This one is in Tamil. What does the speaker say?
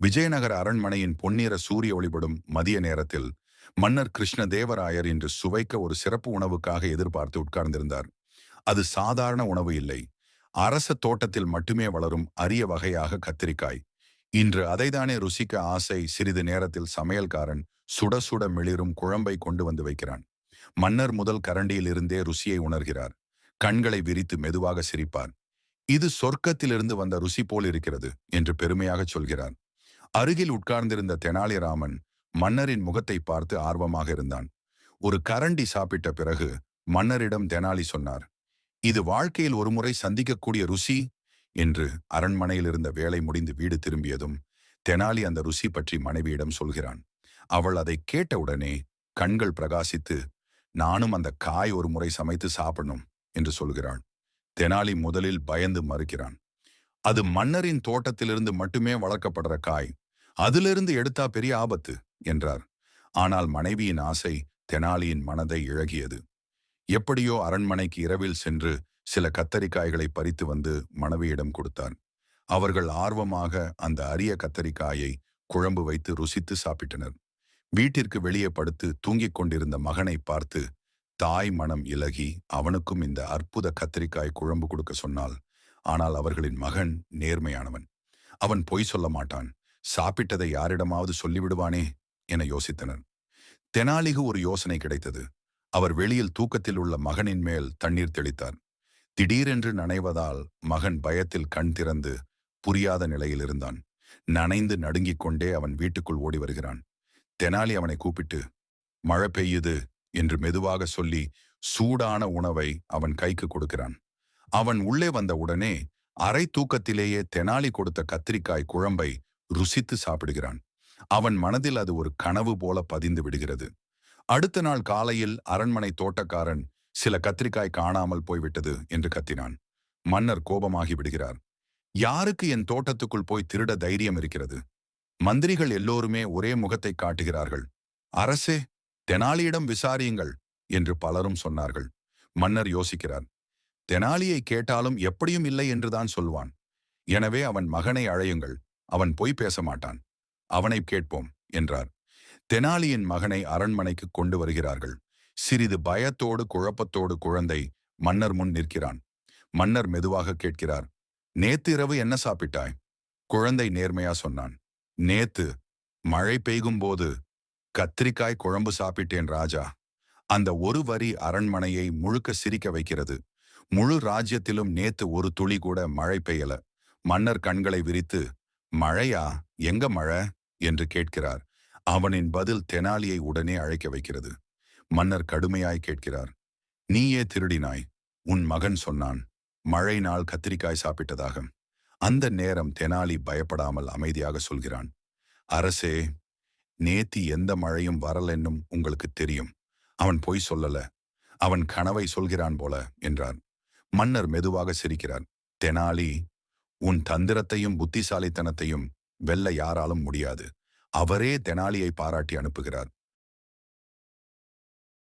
விஜயநகர அரண்மனையின் பொன்னிற சூரிய ஒளிபடும் மதிய நேரத்தில் மன்னர் கிருஷ்ணதேவராயர் இன்று சுவைக்க ஒரு சிறப்பு உணவுக்காக எதிர்பார்த்து உட்கார்ந்திருந்தார். அது சாதாரண உணவு இல்லை. அரச தோட்டத்தில் மட்டுமே வளரும் அரிய வகையாக கத்திரிக்காய். இன்று அதைதானே ருசிக்க ஆசை. சிறிது நேரத்தில் சமையல்காரன் சுட சுட மிளிரும் குழம்பை கொண்டு வந்து வைக்கிறான். மன்னர் முதல் கரண்டியில் இருந்தே ருசியை உணர்கிறார். கண்களை விரித்து மெதுவாக சிரிப்பார். இது சொர்க்கத்திலிருந்து வந்த ருசி போல் இருக்கிறது என்று பெருமையாக சொல்கிறார். அருகில் உட்கார்ந்திருந்த தெனாலிராமன் மன்னரின் முகத்தை பார்த்து ஆர்வமாக இருந்தான். ஒரு கரண்டி சாப்பிட்ட பிறகு மன்னரிடம் தெனாலி சொன்னார், இது வாழ்க்கையில் ஒருமுறை சந்திக்கக்கூடிய ருசி என்று. அரண்மனையில் இருந்த வேலை முடிந்து வீடு திரும்பியதும் தெனாலி அந்த ருசி பற்றி மனைவியிடம் சொல்கிறான். அவள் அதை கேட்டவுடனே கண்கள் பிரகாசித்து, நானும் அந்த காய் ஒரு முறை சமைத்து சாப்பிடணும் என்று சொல்கிறாள். தெனாலி முதலில் பயந்து மறுக்கிறான். அது மன்னரின் தோட்டத்திலிருந்து மட்டுமே வளர்க்கப்படுற காய். அதிலிருந்து எடுத்தா பெரிய ஆபத்து என்றார். ஆனால் மனைவியின் ஆசை தெனாலியின் மனதை இழகியது. எப்படியோ அரண்மனைக்கு இரவில் சென்று சில கத்தரிக்காய்களை பறித்து வந்து மனைவியிடம் கொடுத்தார். அவர்கள் ஆர்வமாக அந்த அரிய கத்தரிக்காயை குழம்பு வைத்து ருசித்து சாப்பிட்டனர். வீட்டிற்கு வெளியே படுத்து தூங்கிக் கொண்டிருந்த மகனை பார்த்து தாய் மனம் இலகி அவனுக்கும் இந்த அற்புத கத்தரிக்காய் குழம்பு கொடுக்க சொன்னாள். ஆனால் அவர்களின் மகன் நேர்மையானவன். அவன் பொய் சொல்ல மாட்டான். சாப்பிட்டதை யாரிடமாவது சொல்லிவிடுவானே என யோசித்தனர். தெனாலிக்கு ஒரு யோசனை கிடைத்தது. அவர் வெளியில் தூக்கத்தில் உள்ள மகனின் மேல் தண்ணீர் தெளித்தார். திடீரென்று நனைவதால் மகன் பயத்தில் கண் திறந்து புரியாத நிலையில் இருந்தான். நனைந்து நடுங்கிக் கொண்டே அவன் வீட்டுக்குள் ஓடி வருகிறான். தெனாலி அவனை கூப்பிட்டு, மழை பெய்யுது என்று மெதுவாக சொல்லி சூடான உணவை அவன் கைக்கு கொடுக்கிறான். அவன் உள்ளே வந்த உடனே அரை தூக்கத்திலேயே தெனாலி கொடுத்த கத்திரிக்காய் குழம்பை ருசித்து சாப்பிடுகிறான். அவன் மனதில் அது ஒரு கனவு போல பதிந்து விடுகிறது. அடுத்த நாள் காலையில் அரண்மனை தோட்டக்காரன் சில கத்திரிக்காய் காணாமல் போய்விட்டது என்று கத்தினான். மன்னர் கோபமாகி விடுகிறார். யாருக்கு என் தோட்டத்துக்குள் போய் திருட தைரியம் இருக்கிறது? மந்திரிகள் எல்லோருமே ஒரே முகத்தை காட்டுகிறார்கள். அரசே, தெனாலியிடம் விசாரியுங்கள் என்று பலரும் சொன்னார்கள். மன்னர் யோசிக்கிறார். தெனாலியை கேட்டாலும் எப்படியும் இல்லை என்றுதான் சொல்வான். எனவே அவன் மகனை அழையுங்கள். அவன் பொய் பேச மாட்டான். அவனை கேட்போம் என்றார். தெனாலியின் மகனை அரண்மனைக்கு கொண்டு வருகிறார்கள். சிறிது பயத்தோடு குழப்பத்தோடு குழந்தை மன்னர் முன் நிற்கிறான். மன்னர் மெதுவாக கேட்கிறார், நேத்து இரவு என்ன சாப்பிட்டாய்? குழந்தை நேர்மையா சொன்னான். நேத்து மழை பெய்யும் போது கத்திரிக்காய் குழம்பு சாப்பிட்டேன் ராஜா. அந்த ஒரு வரி அரண்மனையை முழுக்க சிரிக்க வைக்கிறது. முழு ராஜ்யத்திலும் நேத்து ஒரு துளி கூட மழை பெய்யல. மன்னர் கண்களை விரித்து, மழையா? எங்க மழை என்று கேட்கிறார். அவனின் பதில் தெனாலியை உடனே அழைக்க வைக்கிறது. மன்னர் கடுமையாய் கேட்கிறார், நீயே திருடினாய். உன் மகன் சொன்னான் மழை நாள் கத்திரிக்காய் சாப்பிட்டதாக. அந்த நேரம் தெனாலி பயப்படாமல் அமைதியாக சொல்கிறான், அரசே, நேத்தி எந்த மழையும் வரலென்னும் உங்களுக்கு தெரியும். அவன் பொய் சொல்லல. அவன் கனவை சொல்கிறான் போல என்றார். மன்னர் மெதுவாக சிரிக்கிறார். தெனாலி, உன் தந்திரத்தையும் புத்திசாலித்தனத்தையும் வெல்ல யாராலும் முடியாது. அவரே தெனாலியை பாராட்டி அனுப்புகிறார்.